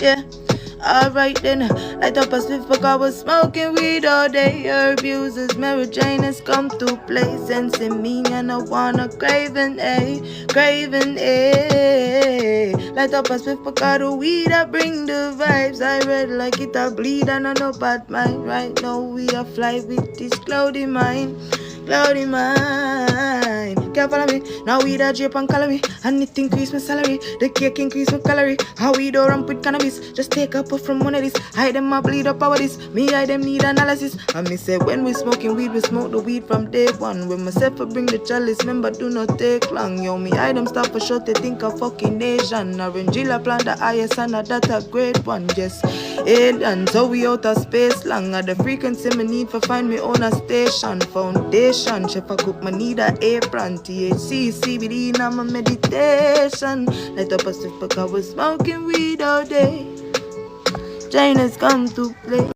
Yeah. Alright then, light up a spliff because I was smoking weed all day. Herb users, marijuana has come to play. Sensing me and I wanna craving, craving, Light up a spliff because the weed I bring the vibes. I read like it a bleed and I know bad mind. Right now we are fly with this cloudy mind. Cloudy mind, can't follow me. Now we that drip and color me, and it increase my salary. The cake increase my calorie. How we do ramp with cannabis? Just take a puff from one of these. Hide them a bleed up our this. Me I them need analysis. And me say when we smoking weed, we smoke the weed from day one. When myself I bring the chalice, remember do not take long. Yo, me I them stop for short, they think a fucking nation. Orange plan the highest and that a great one. Just alien, so we out of space long. At the frequency me need for find me own a station. Foundation, chef I cook me need a apron. THC, CBD in my meditation. Light up a sip because I was smoking weed all day. China's come to play.